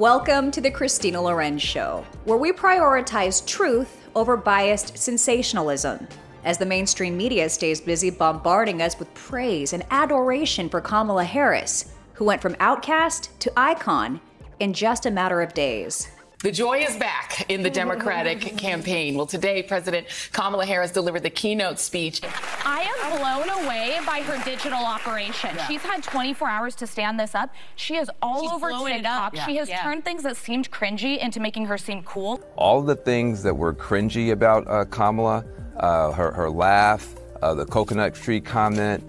Welcome to the Christina Lorenz Show, where we prioritize truth over biased sensationalism. As the mainstream media stays busy bombarding us with praise and adoration for Kamala Harris, who went from outcast to icon in just a matter of days. The joy is back in the Democratic campaign. Well, today, President Kamala Harris delivered the keynote speech. I am blown away by her digital operation. Yeah. She's had 24 hours to stand this up. She is all over TikTok. Yeah. She has turned things that seemed cringy into making her seem cool. All the things that were cringy about Kamala, her laugh, the coconut tree comment,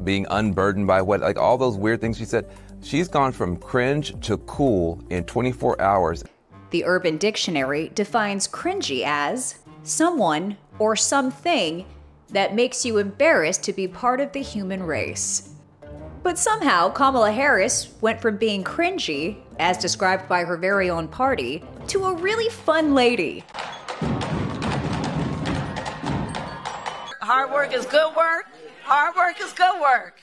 being unburdened by what, all those weird things she said, she's gone from cringe to cool in 24 hours. The Urban Dictionary defines cringy as someone or something that makes you embarrassed to be part of the human race. But somehow, Kamala Harris went from being cringy, as described by her very own party, to a really fun lady. Hard work is good work. Hard work is good work.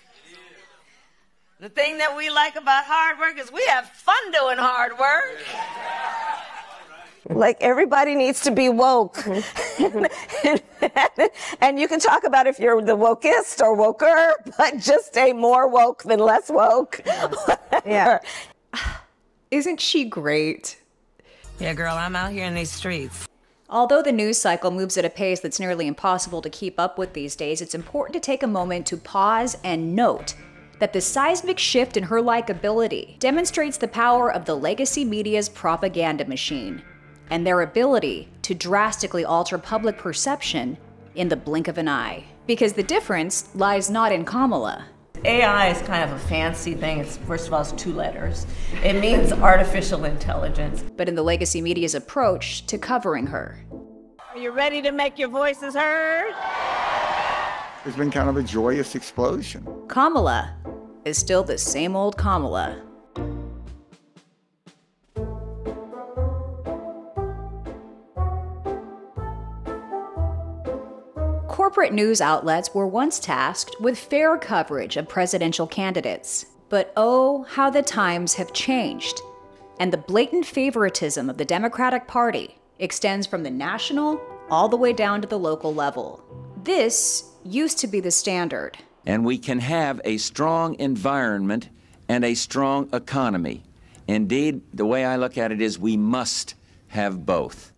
The thing that we like about hard work is we have fun doing hard work. Like, everybody needs to be woke. And you can talk about if you're the wokest or woker, but just stay more woke than less woke. Yeah. Isn't she great? Yeah, girl, I'm out here in these streets. Although the news cycle moves at a pace that's nearly impossible to keep up with these days, it's important to take a moment to pause and note that the seismic shift in her likability demonstrates the power of the legacy media's propaganda machine and their ability to drastically alter public perception in the blink of an eye. Because the difference lies not in Kamala. AI is kind of a fancy thing. It's, first of all, it's 2 letters. It means artificial intelligence. But in the legacy media's approach to covering her. Are you ready to make your voices heard? It's been kind of a joyous explosion. Kamala is still the same old Kamala. Corporate news outlets were once tasked with fair coverage of presidential candidates. But oh, how the times have changed. And the blatant favoritism of the Democratic Party extends from the national all the way down to the local level. This used to be the standard. And we can have a strong environment and a strong economy. Indeed, the way I look at it is we must have both.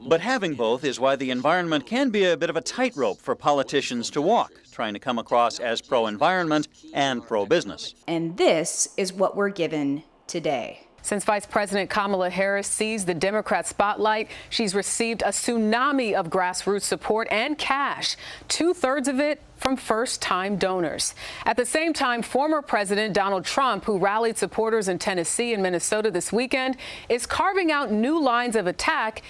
But having both is why the environment can be a bit of a tightrope for politicians to walk, trying to come across as pro-environment and pro-business. And this is what we're given today. Since Vice President Kamala Harris seized the Democrat spotlight, she's received a tsunami of grassroots support and cash, 2/3 of it from first-time donors. At the same time, former President Donald Trump, who rallied supporters in Tennessee and Minnesota this weekend, is carving out new lines of attack.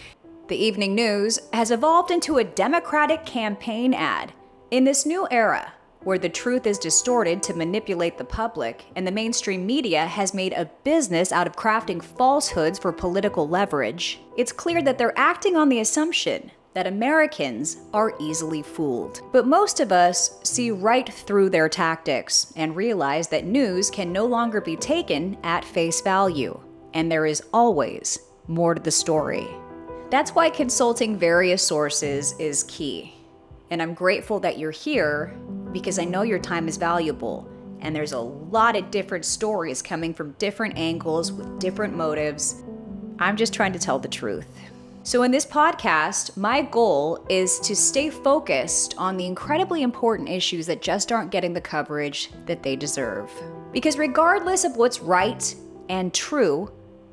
The Evening News has evolved into a Democratic campaign ad. In this new era, where the truth is distorted to manipulate the public, and the mainstream media has made a business out of crafting falsehoods for political leverage, it's clear that they're acting on the assumption that Americans are easily fooled. But most of us see right through their tactics and realize that news can no longer be taken at face value, and there is always more to the story. That's why consulting various sources is key. And I'm grateful that you're here because I know your time is valuable. And there's a lot of different stories coming from different angles with different motives. I'm just trying to tell the truth. So in this podcast, my goal is to stay focused on the incredibly important issues that just aren't getting the coverage that they deserve. Because regardless of what's right and true,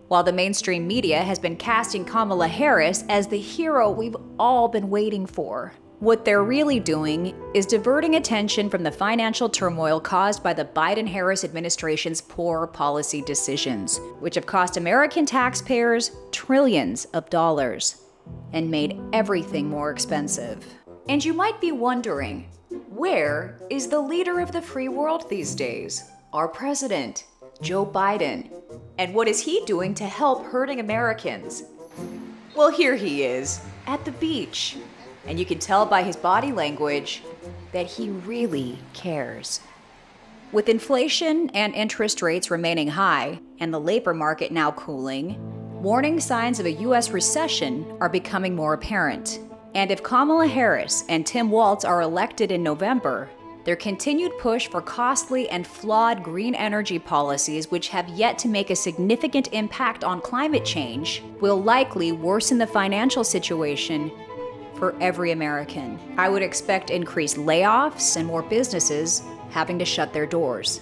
while the mainstream media has been casting Kamala Harris as the hero we've all been waiting for, what they're really doing is diverting attention from the financial turmoil caused by the Biden-Harris administration's poor policy decisions, which have cost American taxpayers trillions of dollars and made everything more expensive. And you might be wondering, where is the leader of the free world these days? Our president, Joe Biden. And what is he doing to help hurting Americans? Well, here he is, at the beach. And you can tell by his body language that he really cares. With inflation and interest rates remaining high, and the labor market now cooling, warning signs of a U.S. recession are becoming more apparent. And if Kamala Harris and Tim Walz are elected in November, their continued push for costly and flawed green energy policies, which have yet to make a significant impact on climate change, will likely worsen the financial situation for every American. I would expect increased layoffs and more businesses having to shut their doors.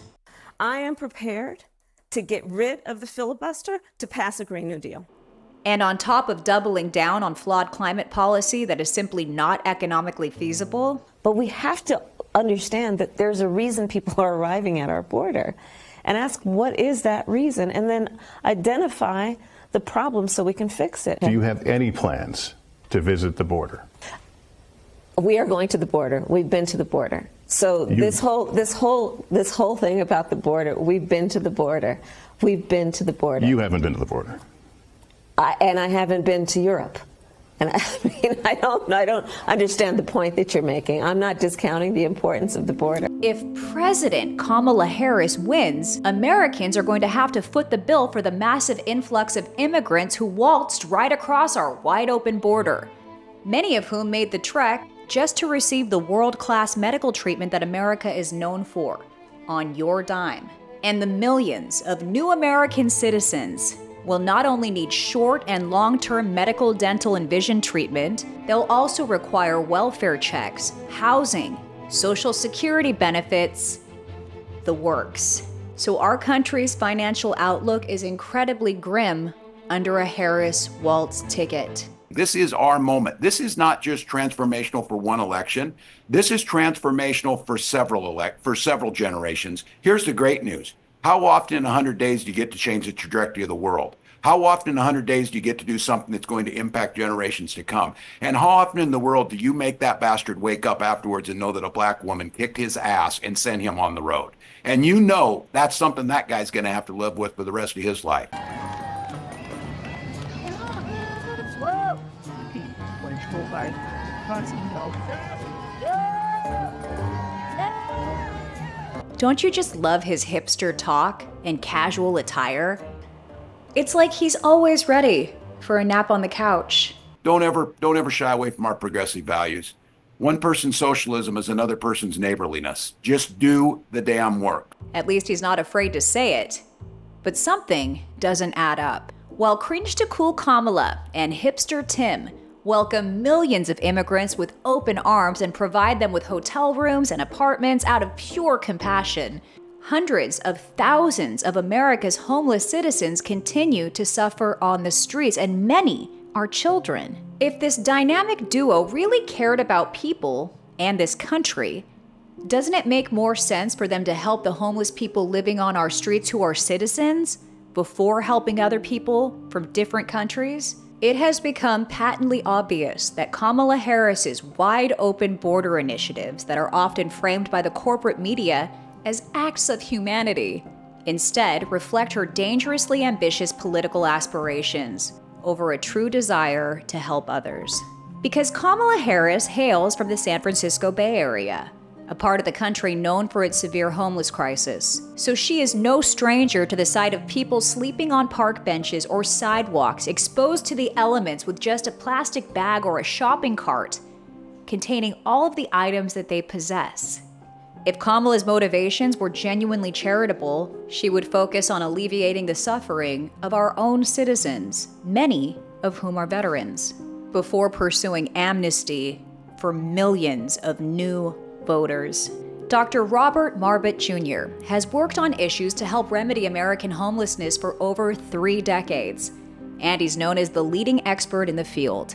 I am prepared to get rid of the filibuster to pass a Green New Deal. And on top of doubling down on flawed climate policy that is simply not economically feasible. But we have to understand that there's a reason people are arriving at our border, and ask what is that reason, and then identify the problem so we can fix it. Do you have any plans to visit the border? We are going to the border. We've been to the border. So this whole thing about the border, we've been to the border. We've been to the border. You haven't been to the border. And I haven't been to Europe. And I don't understand the point that you're making. I'm not discounting the importance of the border. If President Kamala Harris wins, Americans are going to have to foot the bill for the massive influx of immigrants who waltzed right across our wide open border, many of whom made the trek just to receive the world-class medical treatment that America is known for, on your dime. And the millions of new American citizens will not only need short and long-term medical, dental, and vision treatment, they'll also require welfare checks, housing, Social Security benefits, the works. So our country's financial outlook is incredibly grim under a Harris-Walz ticket. This is our moment. This is not just transformational for one election. This is transformational for several generations. Here's the great news. How often in 100 days do you get to change the trajectory of the world? How often in 100 days do you get to do something that's going to impact generations to come? And how often in the world do you make that bastard wake up afterwards and know that a black woman kicked his ass and sent him on the road? And you know that's something that guy's going to have to live with for the rest of his life. Don't you just love his hipster talk and casual attire? It's like he's always ready for a nap on the couch. Don't ever shy away from our progressive values. One person's socialism is another person's neighborliness. Just do the damn work. At least he's not afraid to say it. But something doesn't add up. While Cringe to Cool Kamala and Hipster Tim welcome millions of immigrants with open arms and provide them with hotel rooms and apartments out of pure compassion, hundreds of thousands of America's homeless citizens continue to suffer on the streets, and many are children. If this dynamic duo really cared about people and this country, doesn't it make more sense for them to help the homeless people living on our streets who are citizens before helping other people from different countries? It has become patently obvious that Kamala Harris's wide-open border initiatives that are often framed by the corporate media as acts of humanity instead reflect her dangerously ambitious political aspirations over a true desire to help others. Because Kamala Harris hails from the San Francisco Bay Area, a part of the country known for its severe homeless crisis. So she is no stranger to the sight of people sleeping on park benches or sidewalks, exposed to the elements with just a plastic bag or a shopping cart containing all of the items that they possess. If Kamala's motivations were genuinely charitable, she would focus on alleviating the suffering of our own citizens, many of whom are veterans, before pursuing amnesty for millions of new voters. Dr. Robert Marbut Jr. has worked on issues to help remedy American homelessness for over 3 decades, and he's known as the leading expert in the field.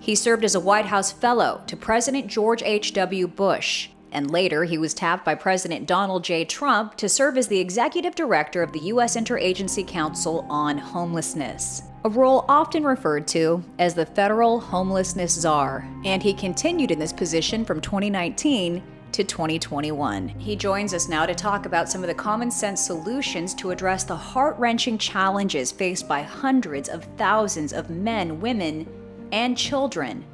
He served as a White House fellow to President George H.W. Bush, and later he was tapped by President Donald J. Trump to serve as the executive director of the U.S. Interagency Council on Homelessness, a role often referred to as the Federal Homelessness Czar, and he continued in this position from 2019 to 2021. He joins us now to talk about some of the common sense solutions to address the heart-wrenching challenges faced by hundreds of thousands of men, women, and children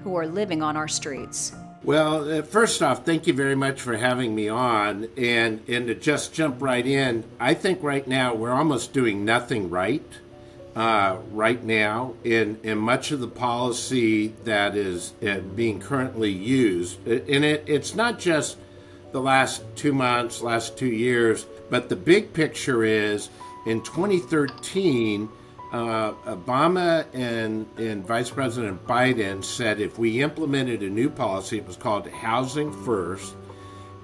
who are living on our streets. Well, first off, thank you very much for having me on. And to just jump right in, I think right now we're almost doing nothing right now in much of the policy that is being currently used. And it's not just the last 2 months, last 2 years, but the big picture is in 2013, Obama and Vice President Biden said if we implemented a new policy, it was called Housing First.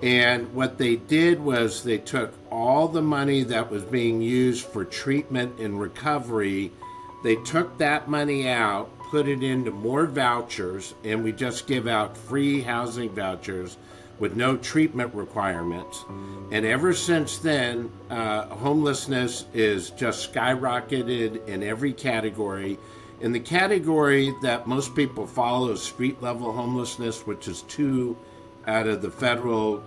And what they did was they took all the money that was being used for treatment and recovery, they took that money out, put it into more vouchers, and we just give out free housing vouchers with no treatment requirements. And ever since then, homelessness is just skyrocketed in every category. In the category that most people follow is street-level homelessness, which is 2 out of the federal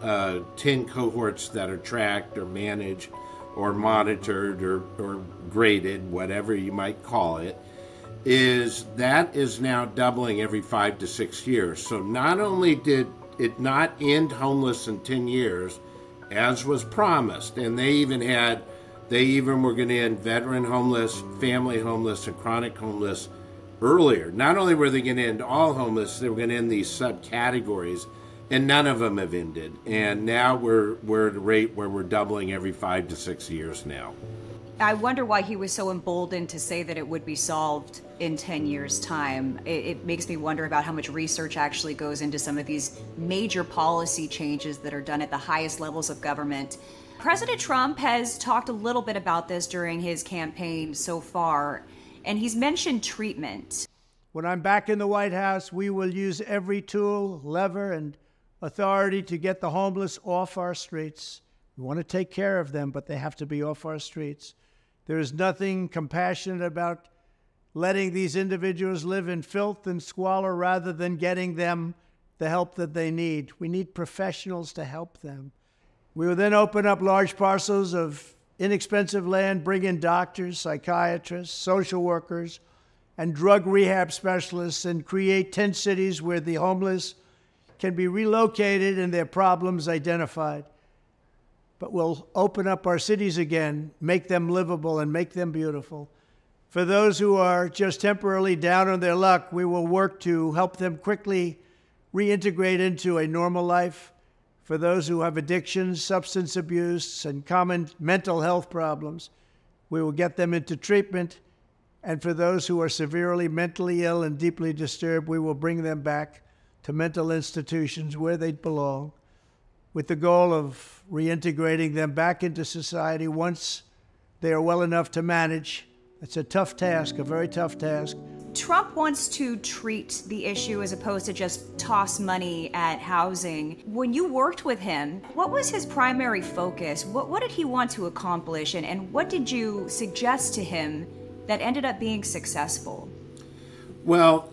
10 cohorts that are tracked or managed or monitored or graded, whatever you might call it, is now doubling every 5 to 6 years. So not only did it not end homeless in 10 years, as was promised, and they even were going to end veteran homeless, family homeless, and chronic homeless earlier. Not only were they going to end all homeless, they were going to end these subcategories, and none of them have ended. And now we're at a rate where we're doubling every 5 to 6 years now. I wonder why he was so emboldened to say that it would be solved in 10 years' time. It makes me wonder about how much research actually goes into some of these major policy changes that are done at the highest levels of government. President Trump has talked a little bit about this during his campaign so far, and he's mentioned treatment. When I'm back in the White House, we will use every tool, lever, and authority to get the homeless off our streets. We want to take care of them, but they have to be off our streets. There is nothing compassionate about letting these individuals live in filth and squalor rather than getting them the help that they need. We need professionals to help them. We will then open up large parcels of inexpensive land, bring in doctors, psychiatrists, social workers, and drug rehab specialists, and create 10 cities where the homeless can be relocated and their problems identified. But we'll open up our cities again, make them livable and make them beautiful. For those who are just temporarily down on their luck, we will work to help them quickly reintegrate into a normal life. For those who have addictions, substance abuse, and common mental health problems, we will get them into treatment. And for those who are severely mentally ill and deeply disturbed, we will bring them back to mental institutions where they belong, with the goal of reintegrating them back into society once they are well enough to manage. It's a tough task, a very tough task. Trump wants to treat the issue as opposed to just toss money at housing. When you worked with him, what was his primary focus? What did he want to accomplish, and what did you suggest to him that ended up being successful? Well,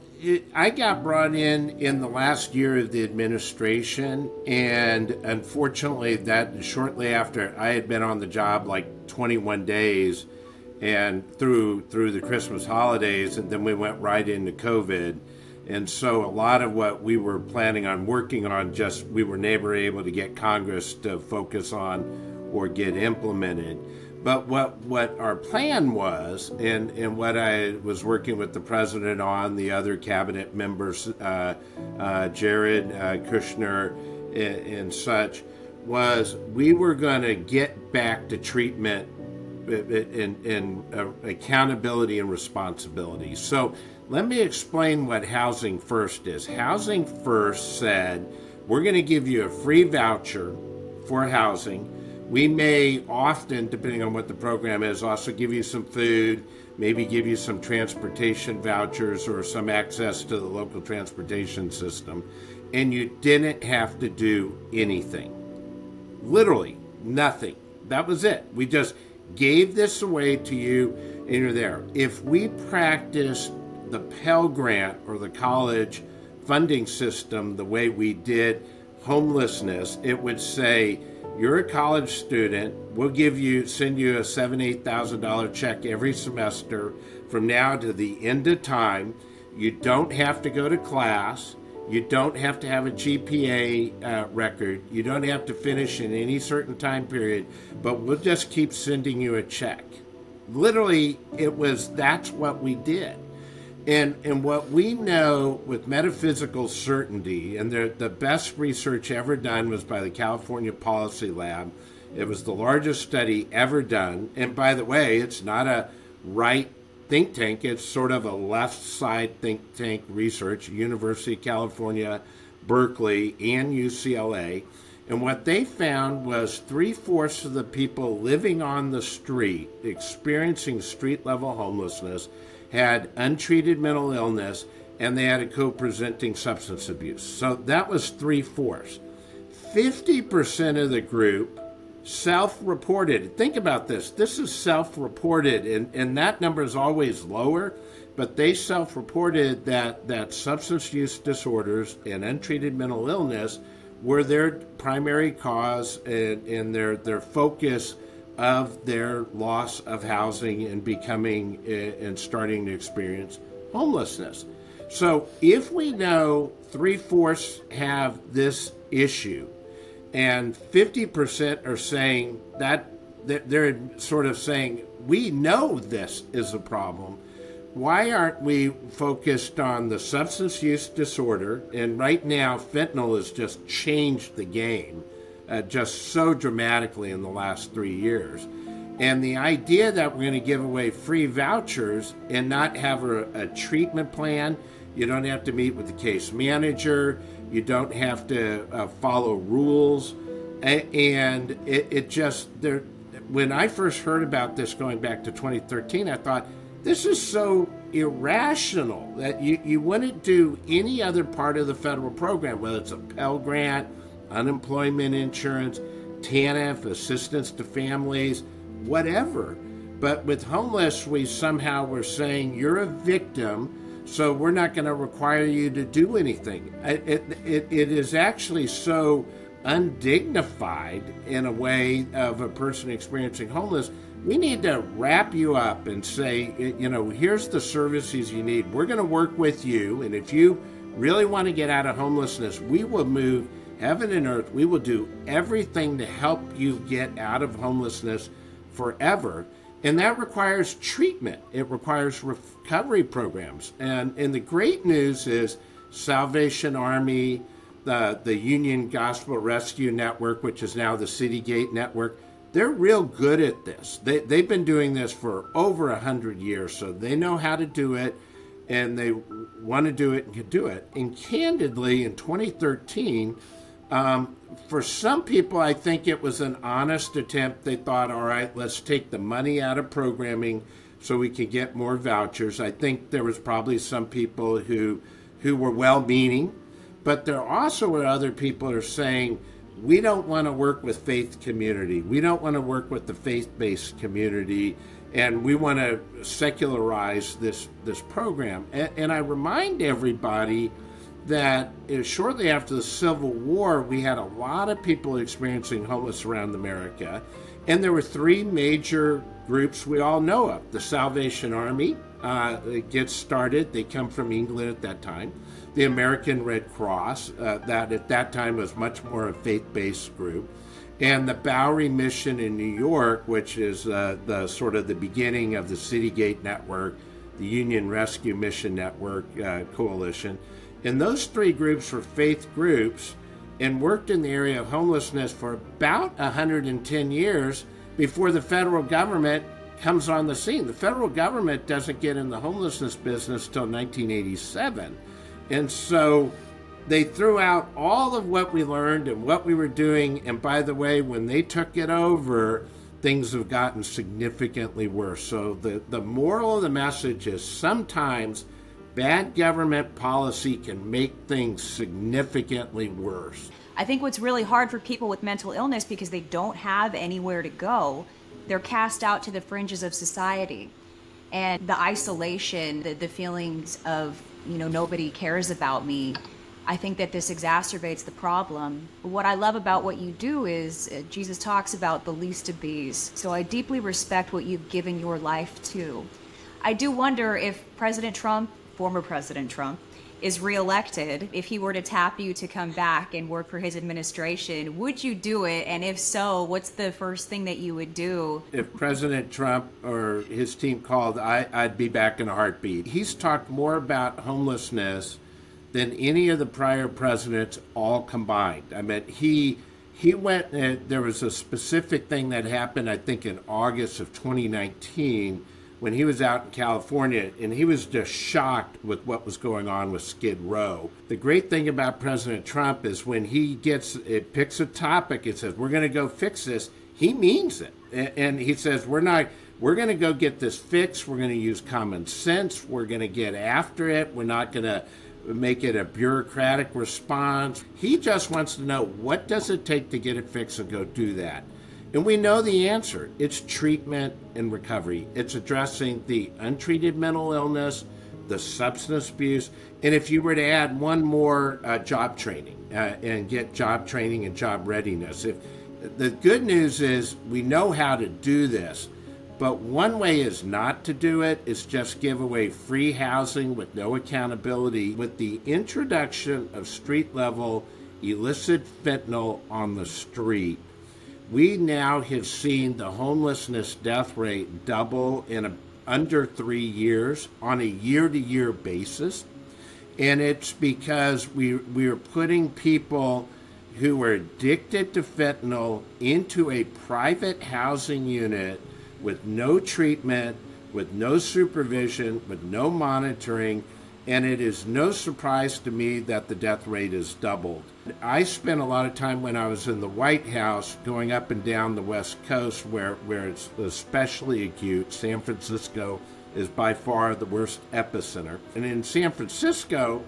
I got brought in the last year of the administration, and unfortunately that shortly after I had been on the job like 21 days and through the Christmas holidays, and then we went right into COVID. And so a lot of what we were planning on working on, just we were never able to get Congress to focus on or get implemented. But what our plan was, and what I was working with the president on, the other cabinet members, Jared Kushner and such, was we were going to get back to treatment and accountability and responsibility. So let me explain what Housing First is. Housing First said, we're going to give you a free voucher for housing. We may often, depending on what the program is, also give you some food, maybe give you some transportation vouchers or some access to the local transportation system. And you didn't have to do anything. Literally nothing. That was it. We just gave this away to you and you're there. If we practiced the Pell Grant or the college funding system the way we did homelessness, it would say, you're a college student, we'll send you a $7,000, $8,000 check every semester from now to the end of time. You don't have to go to class. You don't have to have a GPA record. You don't have to finish in any certain time period, but we'll just keep sending you a check. Literally, that's what we did. And what we know with metaphysical certainty, and the best research ever done was by the California Policy Lab. It was the largest study ever done. And by the way, it's not a right think tank. It's sort of a left side think tank research, University of California, Berkeley, and UCLA. And what they found was 3/4 of the people living on the street, experiencing street level homelessness, had untreated mental illness, and they had a co-presenting substance abuse. So that was 3/4. 50% of the group self-reported. Think about this. This is self-reported, and that number is always lower, but they self-reported that substance use disorders and untreated mental illness were their primary cause and their focus of their loss of housing and becoming and starting to experience homelessness. So if we know 3/4 have this issue, and 50% are saying that they're sort of saying, we know this is a problem, why aren't we focused on the substance use disorder? And right now, fentanyl has just changed the game, just so dramatically in the last 3 years. And the idea that we're going to give away free vouchers and not have a treatment plan, you don't have to meet with the case manager, you don't have to follow rules, and it just, when I first heard about this going back to 2013, I thought, this is so irrational that you wouldn't do any other part of the federal program, whether it's a Pell Grant, unemployment insurance, TANF, assistance to families, whatever. But with homeless, we somehow were saying, you're a victim, so we're not going to require you to do anything. It is actually so undignified in a way of a person experiencing homeless. We need to wrap you up and say, here's the services you need. We're going to work with you, and if you really want to get out of homelessness, we will move heaven and earth. We will do everything to help you get out of homelessness forever. And that requires treatment. It requires recovery programs. And the great news is Salvation Army, the Union Gospel Rescue Network, which is now the City Gate Network, they're real good at this. They've been doing this for over 100 years, so they know how to do it, and they want to do it and can do it. And candidly, in 2013, for some people, I think it was an honest attempt. They thought, all right, let's take the money out of programming so we can get more vouchers. I think there was probably some people who were well-meaning, but there also were other people who are saying, we don't want to work with faith community. We don't want to work with the faith-based community, and we want to secularize this program. And I remind everybody that shortly after the Civil War, we had a lot of people experiencing homeless around America, and there were three major groups we all know of. The Salvation Army gets started. They come from England at that time. The American Red Cross, that at that time was much more a faith-based group, and the Bowery Mission in New York, which is the sort of the beginning of the City Gate Network, the Union Rescue Mission Network coalition. And those three groups were faith groups and worked in the area of homelessness for about 110 years before the federal government comes on the scene. The federal government doesn't get in the homelessness business till 1987. And so they threw out all of what we learned and what we were doing. And by the way, when they took it over, things have gotten significantly worse. So the moral of the message is sometimes bad government policy can make things significantly worse. I think what's really hard for people with mental illness, because they don't have anywhere to go, they're cast out to the fringes of society. And the isolation, the feelings of, nobody cares about me, I think that this exacerbates the problem. What I love about what you do is Jesus talks about the least of these. So I deeply respect what you've given your life to. I do wonder if President Trump, former President Trump, is reelected, if he were to tap you to come back and work for his administration, would you do it? And if so, what's the first thing that you would do? If President Trump or his team called, I'd be back in a heartbeat. He's talked more about homelessness than any of the prior presidents all combined. I mean, he went, there was a specific thing that happened, I think, in August of 2019, when he was out in California, and he was just shocked with what was going on with Skid Row. The great thing about President Trump is when he picks a topic and says, we're going to go fix this, he means it. And he says, we're going to go get this fixed, we're going to use common sense, we're going to get after it, we're not going to make it a bureaucratic response. He just wants to know, what does it take to get it fixed, and go do that. And we know the answer. It's treatment and recovery. It's addressing the untreated mental illness, the substance abuse, and if you were to add one more, job training, and get job training and job readiness. The good news is we know how to do this, but one way is not to do it, is just give away free housing with no accountability. With the introduction of street-level illicit fentanyl on the street, we now have seen the homelessness death rate double in under 3 years on a year-to-year basis. And it's because we are putting people who are addicted to fentanyl into a private housing unit with no treatment, with no supervision, with no monitoring, and it is no surprise to me that the death rate has doubled. I spent a lot of time when I was in the White House going up and down the West Coast where it's especially acute. San Francisco is by far the worst epicenter. And in San Francisco,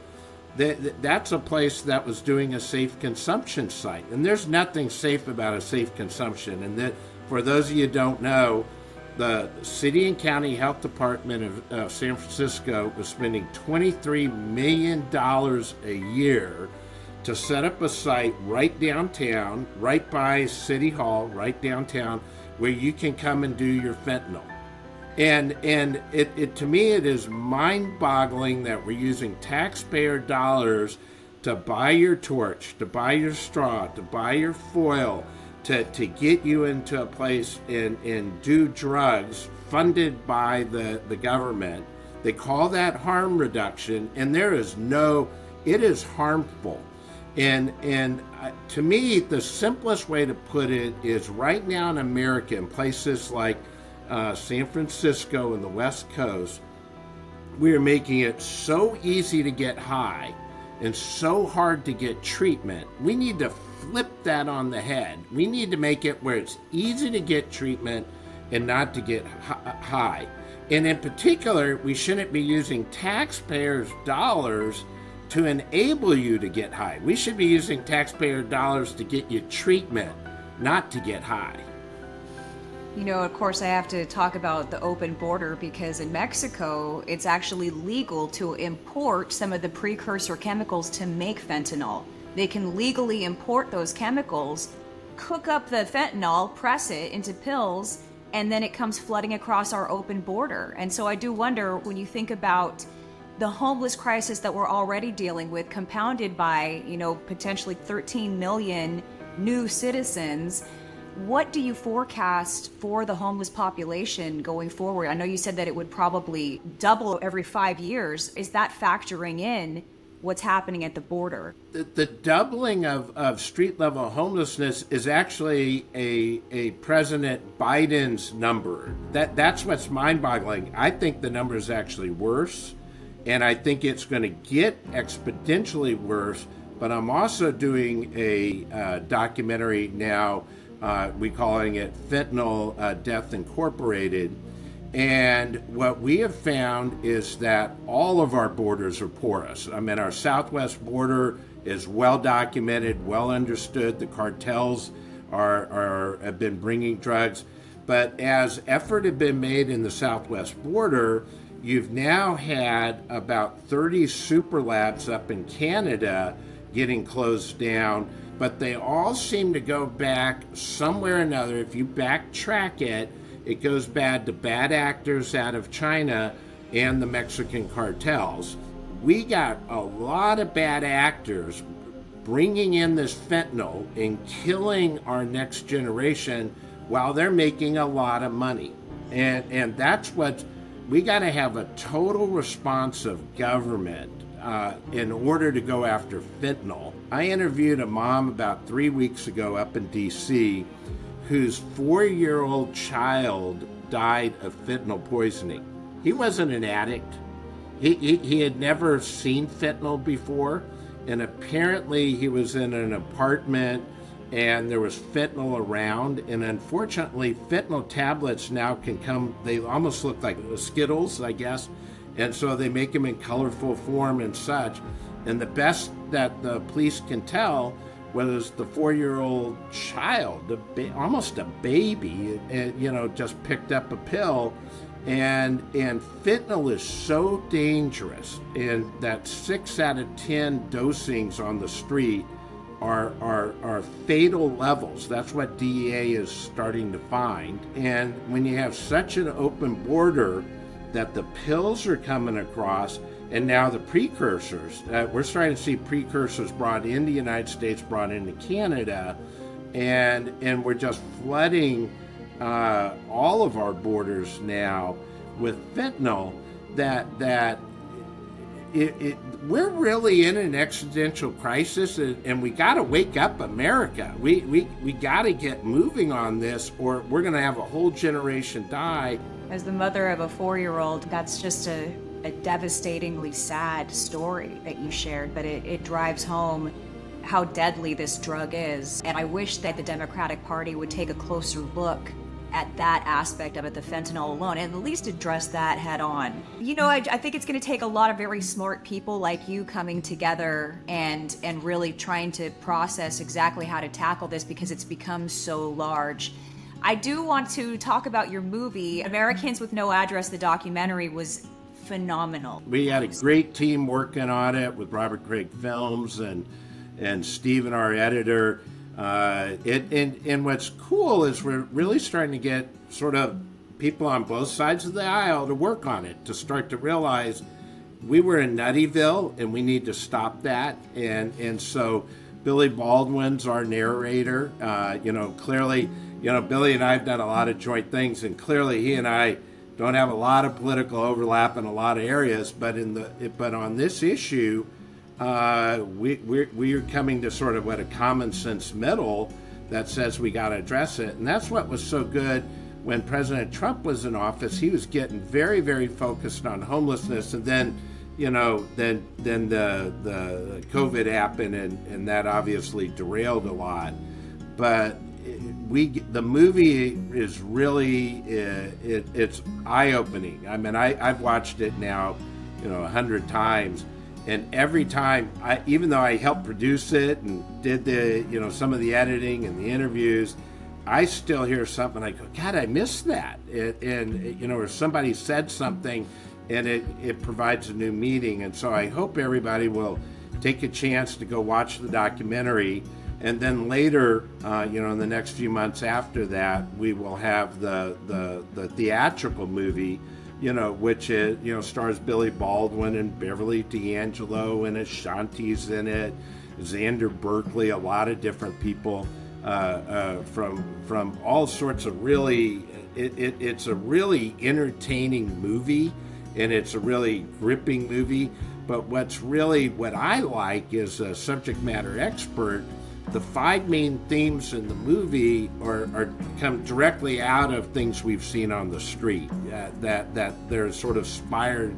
that's a place that was doing a safe consumption site. And there's nothing safe about a safe consumption. And that, for those of you who don't know, the City and County Health Department of San Francisco was spending $23 million a year to set up a site right downtown, right by City Hall, right downtown, where you can come and do your fentanyl. And it to me, it is mind-boggling that we're using taxpayer dollars to buy your torch, to buy your straw, to buy your foil, to get you into a place and do drugs funded by the government. They call that harm reduction, and it is harmful. And to me, the simplest way to put it is right now in America, in places like San Francisco and the West Coast, we are making it so easy to get high and so hard to get treatment. We need to flip that on the head. We need to make it where it's easy to get treatment and not to get high. And in particular, we shouldn't be using taxpayers' dollars to enable you to get high. We should be using taxpayer dollars to get you treatment, not to get high. You know, of course, I have to talk about the open border because in Mexico, it's actually legal to import some of the precursor chemicals to make fentanyl. They can legally import those chemicals, cook up the fentanyl, press it into pills, and then it comes flooding across our open border. And so I do wonder, when you think about the homeless crisis that we're already dealing with, compounded by, potentially 13 million new citizens, what do you forecast for the homeless population going forward? I know you said that it would probably double every 5 years. Is that factoring in what's happening at the border? The doubling of street-level homelessness is actually a President Biden's number. That's what's mind-boggling. I think the number is actually worse, and I think it's going to get exponentially worse. But I'm also doing a documentary now. We're calling it Fentanyl Death Incorporated. And what we have found is that all of our borders are porous. I mean, our southwest border is well documented, well understood. The cartels have been bringing drugs. But as effort had been made in the southwest border, you've now had about 30 super labs up in Canada getting closed down. But they all seem to go back somewhere or another. If you backtrack it, it goes bad to bad actors out of China and the Mexican cartels. we got a lot of bad actors bringing in this fentanyl and killing our next generation while they're making a lot of money. And that's what, we got to have a total response of government in order to go after fentanyl. I interviewed a mom about 3 weeks ago up in DC whose 4-year-old child died of fentanyl poisoning. He wasn't an addict. He had never seen fentanyl before, and apparently he was in an apartment and there was fentanyl around, and unfortunately fentanyl tablets now can come, they almost look like Skittles, I guess, and so they make them in colorful form and such, and the best that the police can tell was the 4-year-old child, almost a baby, just picked up a pill. And fentanyl is so dangerous, and that 6 out of 10 dosings on the street are fatal levels. That's what DEA is starting to find. And when you have such an open border that the pills are coming across, and now the precursors, we're starting to see precursors brought into the United States, brought into Canada, and we're just flooding all of our borders now with fentanyl, that we're really in an existential crisis, and we got to wake up America. We got to get moving on this, or we're going to have a whole generation die. As the mother of a 4-year-old, that's just a devastatingly sad story that you shared, but it drives home how deadly this drug is. And I wish that the Democratic Party would take a closer look at that aspect of it, the fentanyl alone, and at least address that head on. I think it's going to take a lot of very smart people like you coming together and really trying to process exactly how to tackle this, because it's become so large. I do want to talk about your movie, Americans with No Address. The documentary was phenomenal. We had a great team working on it with Robert Craig Films and Stephen, our editor. And what's cool is we're really starting to get sort of people on both sides of the aisle to work on it, to start to realize we were in Nuttyville and we need to stop that. And so Billy Baldwin's our narrator. Clearly, Billy and I have done a lot of joint things, and clearly he and I don't have a lot of political overlap in a lot of areas, but on this issue, we're coming to sort of what a common sense middle that says we got to address it. And that's what was so good when President Trump was in office. He was getting very, very focused on homelessness, and then the COVID happened, and that obviously derailed a lot. But the movie is really it's eye-opening. I mean, I've watched it now 100 times. And every time, even though I helped produce it and did some of the editing and the interviews, I still hear something. I go, God, I missed that. Or somebody said something, and it provides a new meaning. And so I hope everybody will take a chance to go watch the documentary, and then later, in the next few months after that, we will have the theatrical movie. Which is, stars Billy Baldwin and Beverly D'Angelo, and Ashanti's in it, Xander Berkeley, a lot of different people from all sorts of really, it's a really entertaining movie, and it's a really gripping movie. But what I like is a subject matter expert. The 5 main themes in the movie are come directly out of things we've seen on the street, that they're sort of inspired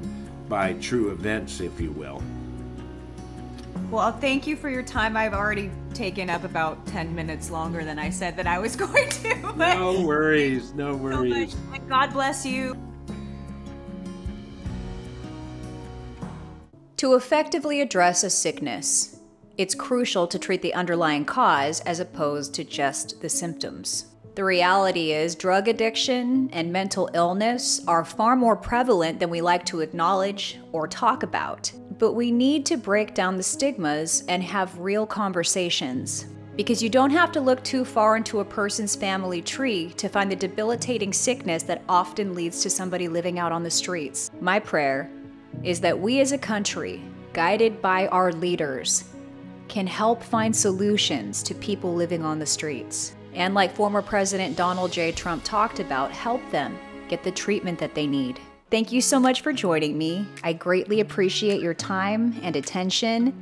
by true events, if you will. Well, thank you for your time. I've already taken up about 10 minutes longer than I said that I was going to. No worries, no worries. So much. God bless you. To effectively address a sickness, it's crucial to treat the underlying cause as opposed to just the symptoms. The reality is drug addiction and mental illness are far more prevalent than we like to acknowledge or talk about. But we need to break down the stigmas and have real conversations. Because you don't have to look too far into a person's family tree to find the debilitating sickness that often leads to somebody living out on the streets. My prayer is that we as a country, guided by our leaders, can help find solutions to people living on the streets. And like former President Donald J. Trump talked about, help them get the treatment that they need. Thank you so much for joining me. I greatly appreciate your time and attention.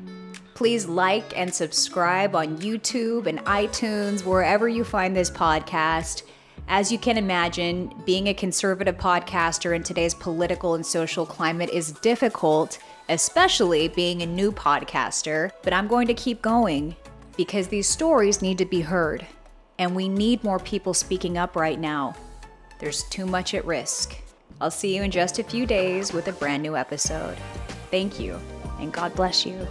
Please like and subscribe on YouTube and iTunes, wherever you find this podcast. As you can imagine, being a conservative podcaster in today's political and social climate is difficult, especially being a new podcaster, but I'm going to keep going because these stories need to be heard, and we need more people speaking up right now. There's too much at risk. I'll see you in just a few days with a brand new episode. Thank you, and God bless you.